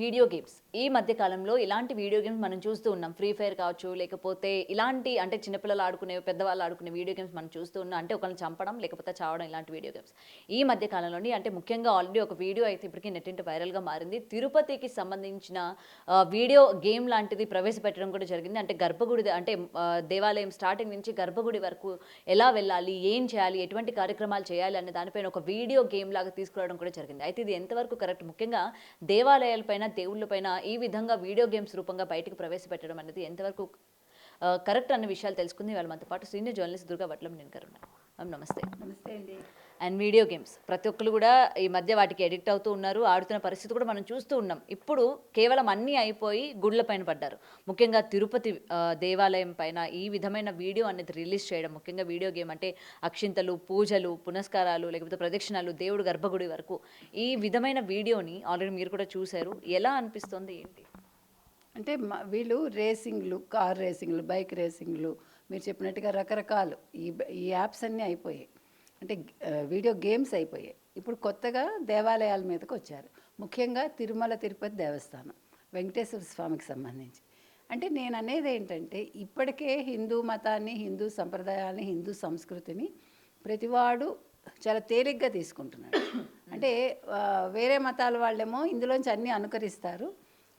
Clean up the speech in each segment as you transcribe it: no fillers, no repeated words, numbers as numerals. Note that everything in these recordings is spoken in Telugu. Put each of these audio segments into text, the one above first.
వీడియో గేమ్స్ ఈ మధ్య కాలంలో ఇలాంటి వీడియో గేమ్స్ మనం చూస్తూ ఉన్నాం. ఫ్రీ ఫైర్ కావచ్చు, లేకపోతే ఇలాంటి అంటే చిన్నపిల్లలు ఆడుకునేవి, పెద్దవాళ్ళు ఆడుకునే వీడియో గేమ్స్ మనం చూస్తూ ఉన్నాం. అంటే ఒకళ్ళని చంపడం, లేకపోతే చావడం ఇలాంటి వీడియో గేమ్స్. ఈ మధ్య కాలంలోని అంటే ముఖ్యంగా ఆల్రెడీ ఒక వీడియో అయితే ఇప్పటికి నెట్టింట వైరల్‌గా మారింది. తిరుపతికి సంబంధించిన వీడియో గేమ్ లాంటిది ప్రవేశపెట్టడం కూడా జరిగింది. అంటే గర్భగుడి అంటే దేవాలయం స్టార్టింగ్ నుంచి గర్భగుడి వరకు ఎలా వెళ్ళాలి? ఏం చేయాలి? ఎటువంటి కార్యక్రమాలు చేయాలి? అనే దానిపైన ఒక వీడియో గేమ్ లాగా తీసుకురావడం కూడా జరిగింది. అయితే ఇది ఎంతవరకు కరెక్ట్? ముఖ్యంగా దేవాలయాలపైన, దేవుళ్ళపైన ఈ విధంగా వీడియో గేమ్స్ రూపంగా బయటకు ప్రవేశపెట్టడం అనేది ఎంతవరకు కరెక్ట్ అన్న విషయాలు తెలుసుకుంది. ఇవాళ మనతో పాటు సీనియర్ జర్నలిస్ట్ దుర్గా వడ్లంనేని గారు ఉన్నారు. మ్యామ్ నమస్తే. నమస్తే అండి. అండ్ వీడియో గేమ్స్ ప్రతి ఒక్కరు కూడా ఈ మధ్య వాటికి అడిక్ట్ అవుతూ ఉన్నారు. ఆడుతున్న పరిస్థితి కూడా మనం చూస్తూ ఉన్నాం. ఇప్పుడు కేవలం అన్నీ అయిపోయి గుడ్ల పైన పడ్డారు. ముఖ్యంగా తిరుపతి దేవాలయం పైన ఈ విధమైన వీడియో అనేది రిలీజ్ చేయడం, ముఖ్యంగా వీడియో గేమ్ అంటే అక్షింతలు, పూజలు, పునస్కారాలు, లేకపోతే ప్రదక్షిణాలు, దేవుడు గర్భగుడి వరకు ఈ విధమైన వీడియోని ఆల్రెడీ మీరు కూడా చూశారు. ఎలా అనిపిస్తుంది ఏంటి? అంటే వీళ్ళు రేసింగ్లు, కార్ రేసింగ్లు, బైక్ రేసింగ్లు, మీరు చెప్పినట్టుగా రకరకాలు ఈ యాప్స్ అన్నీ అయిపోయాయి. అంటే వీడియో గేమ్స్ అయిపోయాయి. ఇప్పుడు కొత్తగా దేవాలయాల మీదకి వచ్చారు. ముఖ్యంగా తిరుమల తిరుపతి దేవస్థానం, వెంకటేశ్వర స్వామికి సంబంధించి. అంటే నేను అనేది ఏంటంటే, ఇప్పటికే హిందూ మతాన్ని, హిందూ సంప్రదాయాన్ని, హిందూ సంస్కృతిని ప్రతివాడు చాలా తేలిగ్గా తీసుకుంటున్నాడు. అంటే వేరే మతాల వాళ్ళేమో ఇందులోంచి అన్నీ అనుకరిస్తారు,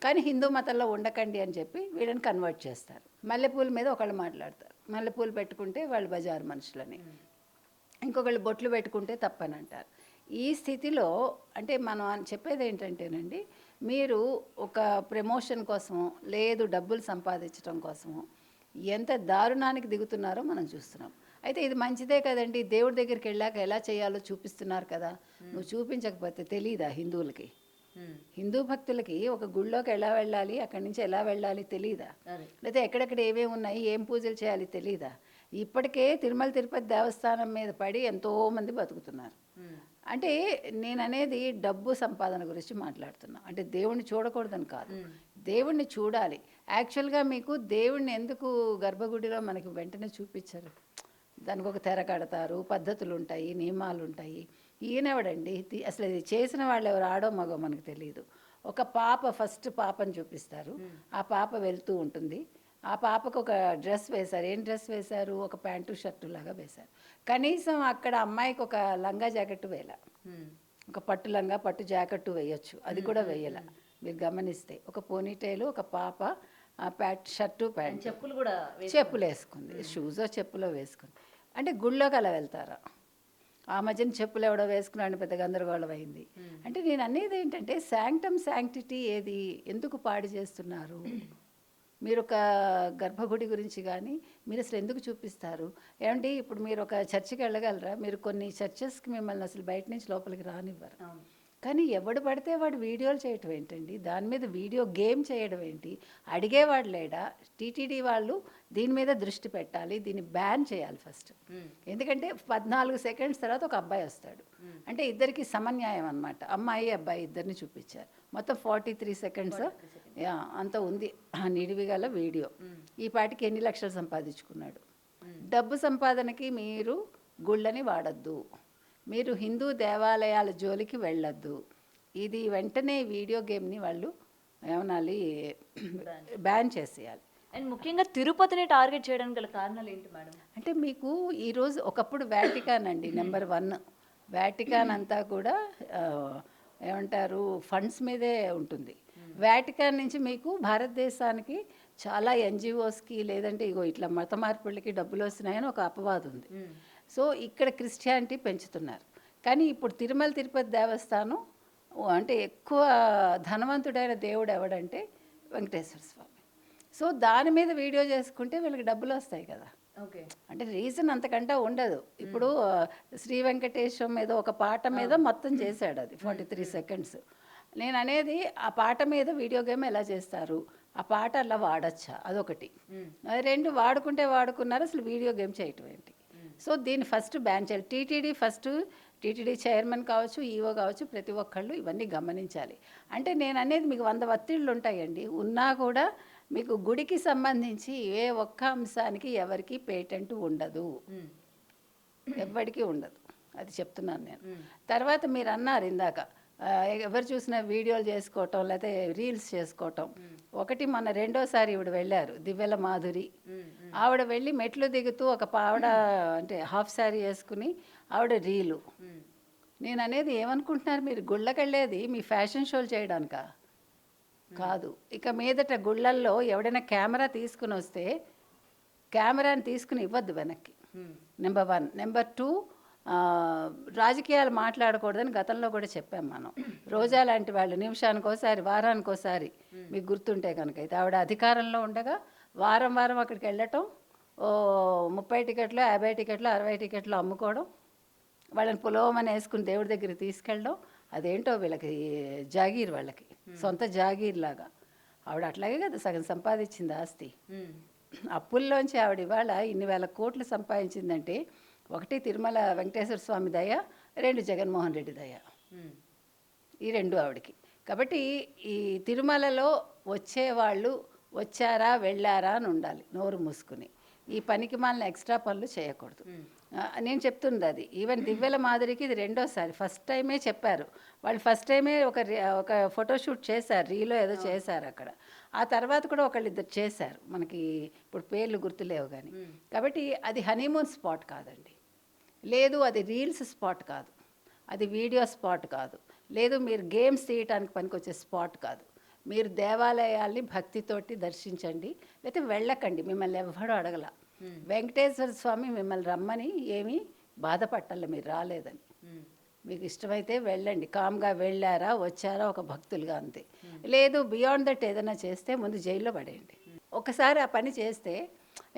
కానీ హిందూ మతంలో ఉండకండి అని చెప్పి వీళ్ళని కన్వర్ట్ చేస్తారు. మల్లెపూల మీద ఒకళ్ళు మాట్లాడతారు, మల్లెపూలు పెట్టుకుంటే వాళ్ళు బజారు మనుషులని, ఇంకొకళ్ళు బొట్లు పెట్టుకుంటే తప్పని అంటారు. ఈ స్థితిలో అంటే మనం చెప్పేది ఏంటంటేనండి, మీరు ఒక ప్రమోషన్ కోసమో లేదు డబ్బులు సంపాదించడం కోసమో ఎంత దారుణానికి దిగుతున్నారో మనం చూస్తున్నాం. అయితే ఇది మంచిదే కదండి, దేవుడి దగ్గరికి వెళ్ళాక ఎలా చేయాలో చూపిస్తున్నారు కదా. నువ్వు చూపించకపోతే తెలీదా హిందువులకి? హిందూ భక్తులకి ఒక గుళ్ళోకి ఎలా వెళ్ళాలి, అక్కడి నుంచి ఎలా వెళ్ళాలి తెలీదా? లేకపోతే ఎక్కడెక్కడ ఏమేమి ఉన్నాయి, ఏం పూజలు చేయాలి తెలీదా? ఇప్పటికే తిరుమల తిరుపతి దేవస్థానం మీద పడి ఎంతోమంది బతుకుతున్నారు. అంటే నేను అనేది డబ్బు సంపాదన గురించి మాట్లాడుతున్నా. అంటే దేవుణ్ణి చూడకూడదని కాదు, దేవుణ్ణి చూడాలి. యాక్చువల్గా మీకు దేవుణ్ణి ఎందుకు గర్భగుడిలో మనకి వెంటనే చూపించరు? దానికి ఒక తెర కడతారు, పద్ధతులు ఉంటాయి, నియమాలు ఉంటాయి. ఈయనెవడండి అసలు ఇది చేసిన వాళ్ళు ఎవరు, ఆడో మగో మనకు తెలియదు. ఒక పాప, ఫస్ట్ పాపని చూపిస్తారు. ఆ పాప వెళ్తూ ఉంటుంది. ఆ పాపకు ఒక డ్రెస్ వేశారు. ఏం డ్రెస్ వేశారు? ఒక ప్యాంటు షర్టు లాగా వేశారు. కనీసం అక్కడ అమ్మాయికి ఒక లంగా జాకెట్ వేయాల, ఒక పట్టు లంగా పట్టు జాకెట్టు వేయొచ్చు, అది కూడా వేయాల. మీరు గమనిస్తే ఒక పోనీటైలు, ఒక పాప షర్టు ప్యాంట్, చెప్పులు కూడా చెప్పులు వేసుకుంది, షూజో చెప్పులో వేసుకుంది. అంటే గుళ్ళోకి అలా వెళ్తారా? ఆ మధ్యన చెప్పులు ఎవడో వేసుకున్నాడు, పెద్ద గందరగోళం అయింది. అంటే నేను అనేది ఏంటంటే, శాంక్టిటీ ఏది, ఎందుకు పాడు చేస్తున్నారు? మీరు ఒక గర్భగుడి గురించి కానీ మీరు అసలు ఎందుకు చూపిస్తారు? ఏమండి ఇప్పుడు మీరు ఒక చర్చికి వెళ్ళగలరా? మీరు కొన్ని చర్చెస్కి మిమ్మల్ని అసలు బయట నుంచి లోపలికి రానివ్వరు. కానీ ఎవడు పడితే వాడు వీడియోలు చేయటం ఏంటండి? దాని మీద వీడియో గేమ్ చేయడం ఏంటి? అడిగేవాడు లేడా? టీటీడీ వాళ్ళు దీని మీద దృష్టి పెట్టాలి, దీన్ని బ్యాన్ చేయాలి ఫస్ట్. ఎందుకంటే 14 సెకండ్స్ తర్వాత ఒక అబ్బాయి వస్తాడు. అంటే ఇద్దరికి సమన్యాయం అనమాట. అమ్మాయి అబ్బాయి ఇద్దరిని చూపించారు. మొత్తం 43 సెకండ్స్ అంత ఉంది నిడివి గల వీడియో. ఈ పాటికి ఎన్ని లక్షలు సంపాదించుకున్నాడు? డబ్బు సంపాదనకి మీరు గుళ్ళని వాడద్దు, మీరు హిందూ దేవాలయాల జోలికి వెళ్ళొద్దు. ఇది వెంటనే వీడియో గేమ్ని వాళ్ళు ఏమనాలి, బ్యాన్ చేసేయాలి. అండ్ ముఖ్యంగా తిరుపతిని టార్గెట్ చేయడానికి గల కారణాలు ఏంటి మేడం? అంటే మీకు ఈరోజు ఒకప్పుడు వాటికాన్ అండి నెంబర్ 1. వాటికాన్ అంతా కూడా ఏమంటారు, ఫండ్స్ మీదే ఉంటుంది. వాటికాన్ నుంచి మీకు భారతదేశానికి చాలా ఎన్జిఓస్కి, లేదంటే ఇగో ఇట్లా మత మార్పులకి డబ్బులు వస్తున్నాయని ఒక అపవాదం ఉంది. సో ఇక్కడ క్రిస్టియానిటీ పెంచుతున్నారు. కానీ ఇప్పుడు తిరుమల తిరుపతి దేవస్థానం అంటే ఎక్కువ ధనవంతుడైన దేవుడు ఎవడంటే వెంకటేశ్వర స్వామి. సో దాని మీద వీడియో చేసుకుంటే వీళ్ళకి డబ్బులు వస్తాయి కదా. ఓకే, అంటే రీజన్ అంతకంటే ఉండదు. ఇప్పుడు శ్రీ వెంకటేశ్వరం మీద ఒక పాట మీద మొత్తం చేశాడు, అది 43 సెకండ్స్. నేను అనేది ఆ పాట మీద వీడియో గేమ్ ఎలా చేస్తారు, ఆ పాట అలా వాడచ్చా, అదొకటి. అది 2 వాడుకుంటే వాడుకున్నారు, అసలు వీడియో గేమ్ చేయటం ఏంటి? సో దీన్ని ఫస్ట్ బ్యాన్ చేయాలి. టీటీడీ చైర్మన్ కావచ్చు, ఈఓ కావచ్చు, ప్రతి ఒక్కళ్ళు ఇవన్నీ గమనించాలి. అంటే నేను అనేది మీకు 100 ఒత్తిళ్ళు ఉంటాయండి, ఉన్నా కూడా మీకు గుడికి సంబంధించి ఏ ఒక్క అంశానికి ఎవరికి పేటెంట్ ఉండదు, ఎవ్వడికి ఉండదు. అది చెప్తున్నాను నేను. తర్వాత మీరు అన్నారు ఇందాక ఎవరు చూసినా వీడియోలు చేసుకోవటం లేకపోతే రీల్స్ చేసుకోవటం. ఒకటి మన రెండోసారి ఈవిడ వెళ్ళారు దివ్యల మాధురి. ఆవిడ వెళ్ళి మెట్లు దిగుతూ ఒక ఆవిడ అంటే హాఫ్ శారీ వేసుకుని ఆవిడ రీలు. నేను అనేది ఏమనుకుంటున్నారు మీరు, గుళ్ళకెళ్ళేది మీ ఫ్యాషన్ షోలు చేయడానికా? కాదు. ఇక మీదట గుళ్ళల్లో ఎవడైనా కెమెరా తీసుకుని వస్తే కెమెరాని తీసుకుని ఇవ్వద్దు వెనక్కి, నెంబర్ 1. నెంబర్ 2, రాజకీయాలు మాట్లాడకూడదని గతంలో కూడా చెప్పాం మనం. రోజా లాంటి వాళ్ళు నిమిషానికోసారి వారానికోసారి మీకు గుర్తుంటే కనుక అయితే ఆవిడ అధికారంలో ఉండగా వారం వారం అక్కడికి వెళ్ళటం, 30 టికెట్లు 50 టికెట్లు 60 టికెట్లు అమ్ముకోవడం, వాళ్ళని పులోమని వేసుకుని దేవుడి దగ్గరికి తీసుకెళ్ళడం. అదేంటో వీళ్ళకి జాగీర్, వాళ్ళకి సొంత జాగీర్ లాగా. ఆవిడ అట్లాగే కదా సగం సంపాదించింది ఆస్తి. అప్పుల్లోంచి ఆవిడ ఇవాళ ఇన్ని వేల కోట్లు సంపాదించిందంటే 1 తిరుమల వెంకటేశ్వర స్వామి దయ, 2 జగన్మోహన్ రెడ్డి దయ. ఈ 2 ఆవిడకి. కాబట్టి ఈ తిరుమలలో వచ్చేవాళ్ళు వచ్చారా వెళ్ళారా అని ఉండాలి, నోరు మూసుకుని. ఈ పనికి మాలిన ఎక్స్ట్రా పనులు చేయకూడదు. నేను చెప్తుంది అది. ఈవెన్ దివ్యల మాదిరికి ఇది రెండోసారి. ఫస్ట్ టైమే చెప్పారు వాళ్ళు, ఫస్ట్ టైమే ఒక ఫోటోషూట్ చేశారు, రీలో ఏదో చేశారు అక్కడ. ఆ తర్వాత కూడా ఒకళ్ళిద్దరు చేశారు, మనకి ఇప్పుడు పేర్లు గుర్తులేవు కానీ. కాబట్టి అది హనీమూన్ స్పాట్ కాదండి, లేదు అది రీల్స్ స్పాట్ కాదు, అది వీడియో స్పాట్ కాదు, లేదు మీరు గేమ్స్ తీయటానికి పనికొచ్చే స్పాట్ కాదు. మీరు దేవాలయాల్ని భక్తితోటి దర్శించండి, లేకపోతే వెళ్ళకండి, మిమ్మల్ని ఎవ్వడూ అడగల. వెంకటేశ్వర స్వామి మిమ్మల్ని రమ్మని ఏమీ బాధపట్టాలి మీరు రాలేదని. మీకు ఇష్టమైతే వెళ్ళండి, కామ్గా వెళ్ళారా వచ్చారా ఒక భక్తులుగా, అంతే. లేదు బియాండ్ దట్ ఏదైనా చేస్తే ముందు జైల్లో పడేయండి. ఒకసారి ఆ పని చేస్తే,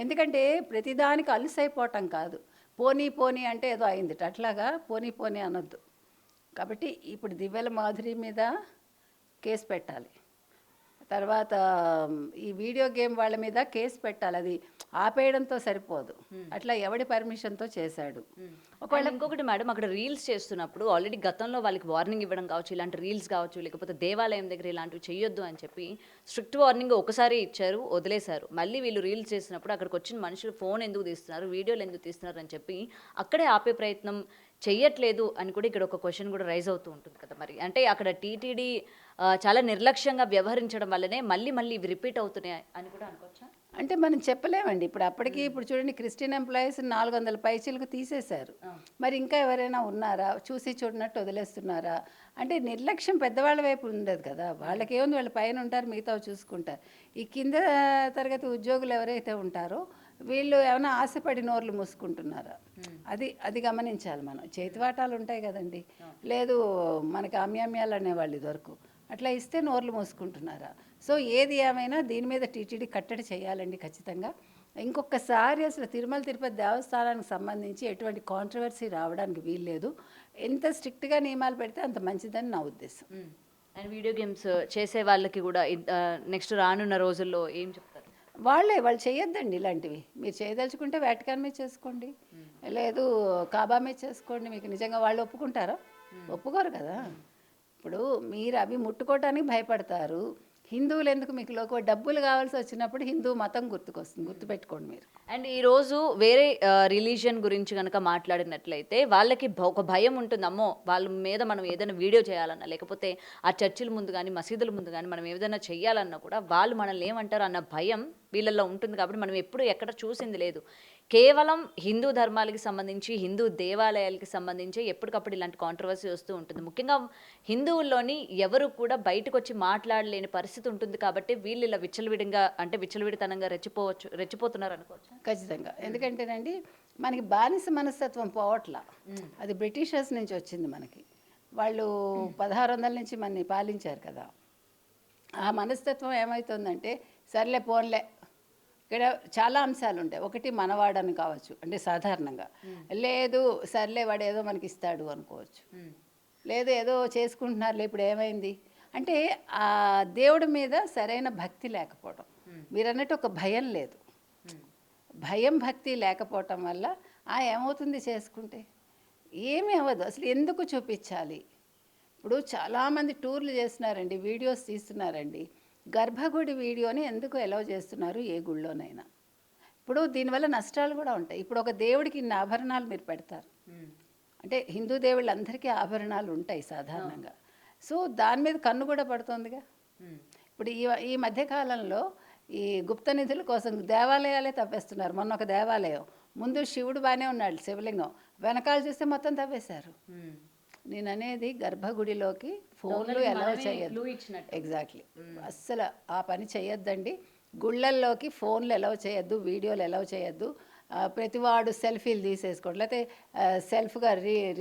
ఎందుకంటే ప్రతిదానికి అలుసైపోవటం కాదు. పోనీ పోనీ అంటే ఏదో అయింది, అట్లాగా పోనీ పోనీ అనొద్దు. కాబట్టి ఇప్పుడు దివ్యల మాధురి మీద కేసు పెట్టాలి, తర్వాత ఈ వీడియో గేమ్ వాళ్ళ మీద కేసు పెట్టాలి. అది ఆపేయడంతో సరిపోదు, అట్లా ఎవడి పర్మిషన్తో చేశాడు. ఒకవేళ ఇంకొకటి మేడం, అక్కడ రీల్స్ చేస్తున్నప్పుడు ఆల్రెడీ గతంలో వాళ్ళకి వార్నింగ్ ఇవ్వడం కావచ్చు, ఇలాంటి రీల్స్ కావచ్చు, లేకపోతే దేవాలయం దగ్గర ఇలాంటివి చేయొద్దు అని చెప్పి స్ట్రిక్ట్ వార్నింగ్ ఒకసారి ఇచ్చారు, వదిలేశారు. మళ్ళీ వీళ్ళు రీల్స్ చేసినప్పుడు అక్కడికి వచ్చిన మనుషులు ఫోన్ ఎందుకు తీస్తున్నారు, వీడియోలు ఎందుకు తీస్తున్నారు అని చెప్పి అక్కడే ఆపే ప్రయత్నం చెయ్యట్లేదు అని కూడా ఇక్కడ ఒక క్వశ్చన్ కూడా రైజ్ అవుతూ ఉంటుంది కదా. మరి అంటే అక్కడ టీటీడీ చాలా నిర్లక్ష్యంగా వ్యవహరించడం వల్లనే మళ్ళీ మళ్ళీ ఇవి రిపీట్ అవుతున్నాయి అని కూడా అనుకోవచ్చా? అంటే మనం చెప్పలేమండి. ఇప్పుడు అప్పటికి ఇప్పుడు చూడండి, క్రిస్టియన్ ఎంప్లాయీస్ 400 పైచీలకు తీసేశారు. మరి ఇంకా ఎవరైనా ఉన్నారా, చూసి చూడనట్టు వదిలేస్తున్నారా? అంటే నిర్లక్ష్యం పెద్దవాళ్ళ వైపు ఉండదు కదా. వాళ్ళకి ఏముంది, వాళ్ళ పైన ఉంటారు, మిగతా చూసుకుంటారు. ఈ కింద తరగతి ఉద్యోగులు ఎవరైతే ఉంటారో వీళ్ళు ఏమైనా ఆశపడి నోర్లు మూసుకుంటున్నారా? అది గమనించాలి మనం. చేతివాటాలు ఉంటాయి కదండి, లేదు మనకి అమ్యామ్యాలు అనేవాళ్ళు ఇదివరకు, అట్లా ఇస్తే నోర్లు మూసుకుంటున్నారా? సో ఏది ఏమైనా దీని మీద టీటీడీ కట్టడి చేయాలండి ఖచ్చితంగా. ఇంకొకసారి అసలు తిరుమల తిరుపతి దేవస్థానానికి సంబంధించి ఎటువంటి కాంట్రవర్సీ రావడానికి వీల్లేదు. ఎంత స్ట్రిక్ట్గా నియమాలు పెడితే అంత మంచిదని నా ఉద్దేశం. అండ్ వీడియో గేమ్స్ చేసే వాళ్ళకి కూడా నెక్స్ట్ రానున్న రోజుల్లో ఏం చెప్తారు? వాళ్ళు చేయొద్దండి ఇలాంటివి. మీరు చేయదలుచుకుంటే వాటికాన్ మీద చేసుకోండి, లేదు కాబా మీద చేసుకోండి. మీకు నిజంగా వాళ్ళు ఒప్పుకుంటారా? ఒప్పుకోరు కదా. ఇప్పుడు మీరు అవి ముట్టుకోవటానికి భయపడతారు. హిందువులు ఎందుకు మీకు డబ్బులు కావాల్సి వచ్చినప్పుడు హిందూ మతం గుర్తుకొస్తుంది, గుర్తుపెట్టుకోండి మీరు. అండ్ ఈరోజు వేరే రిలీజియన్ గురించి కనుక మాట్లాడినట్లయితే వాళ్ళకి ఒక భయం ఉంటుంది, అమ్మో వాళ్ళ మీద మనం ఏదైనా వీడియో చేయాలన్నా, లేకపోతే ఆ చర్చిల ముందు కానీ మసీదుల ముందు కానీ మనం ఏదైనా చెయ్యాలన్నా కూడా వాళ్ళు మనల్ని ఏమంటారు అన్న భయం వీళ్ళల్లో ఉంటుంది. కాబట్టి మనం ఎప్పుడు ఎక్కడ చూసింది లేదు. కేవలం హిందూ ధర్మాలకి సంబంధించి, హిందూ దేవాలయాలకి సంబంధించి ఎప్పటికప్పుడు ఇలాంటి కాంట్రవర్సీ వస్తూ ఉంటుంది. ముఖ్యంగా హిందువుల్లోని ఎవరు కూడా బయటకు వచ్చి మాట్లాడలేని పరిస్థితి ఉంటుంది. కాబట్టి వీళ్ళు ఇలా విచ్చలవిడితనంగా రెచ్చిపోతున్నారు అనుకోవచ్చు. ఖచ్చితంగా. ఎందుకంటేనండి మనకి బానిస మనస్తత్వం పోవట్లా, అది బ్రిటిషర్స్ నుంచి వచ్చింది మనకి. వాళ్ళు 1600 నుంచి మనని పాలించారు కదా. ఆ మనస్తత్వం ఏమవుతుందంటే, సర్లే పోన్లే, ఇక్కడ చాలా అంశాలు ఉంటాయి. ఒకటి మనవాడని కావచ్చు, అంటే సాధారణంగా, లేదు సర్లే వాడు ఏదో మనకి ఇస్తాడు అనుకోవచ్చు, లేదు ఏదో చేసుకుంటున్నారులే ఇప్పుడు ఏమైంది అంటే ఆ దేవుడి మీద సరైన భక్తి లేకపోవడం. మీరు అన్నట్టు ఒక భయం లేదు, భయం భక్తి లేకపోవటం వల్ల ఏమవుతుంది చేసుకుంటే ఏమీ అవ్వదు. అసలు ఎందుకు చూపించాలి? ఇప్పుడు చాలామంది టూర్లు చేస్తున్నారండి, వీడియోస్ తీస్తున్నారండి. గర్భగుడి వీడియోని ఎందుకు ఎలవ్ చేస్తున్నారు ఏ గుళ్ళోనైనా? ఇప్పుడు దీనివల్ల నష్టాలు కూడా ఉంటాయి. ఇప్పుడు ఒక దేవుడికి ఇన్ని ఆభరణాలు మీరు పెడతారు అంటే, హిందూ దేవుళ్ళందరికీ ఆభరణాలు ఉంటాయి సాధారణంగా. సో దాని మీద కన్ను కూడా పడుతోందిగా. ఇప్పుడు ఈ మధ్య కాలంలో ఈ గుప్త నిధుల కోసం దేవాలయాలే తవ్వేస్తున్నారు. మొన్న ఒక దేవాలయం ముందు శివుడు బాగానే ఉన్నాడు, శివలింగం, వెనకాల చూస్తే మొత్తం తవ్వేశారు. నేను అనేది గర్భగుడిలోకి ఫోన్లు ఎలా చేయొద్దు. ఎగ్జాక్ట్లీ, అస్సలు ఆ పని చేయొద్దండి. గుళ్ళల్లోకి ఫోన్లు ఎలా చేయొద్దు, వీడియోలు ఎలా చేయొద్దు. ప్రతివాడు సెల్ఫీలు తీసేసుకోవటం, లేకపోతే సెల్ఫ్గా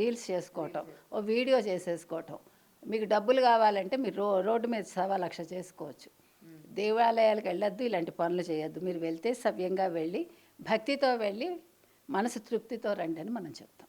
రీల్స్ చేసుకోవటం, ఓ వీడియో చేసేసుకోవటం. మీకు డబ్బులు కావాలంటే మీరు రోడ్డు మీద 1,00,000 చేసుకోవచ్చు. దేవాలయాలకు వెళ్ళొద్దు, ఇలాంటి పనులు చేయొద్దు. మీరు వెళ్తే సవ్యంగా వెళ్ళి భక్తితో వెళ్ళి మనసు తృప్తితో రండి అని మనం చెప్తాం.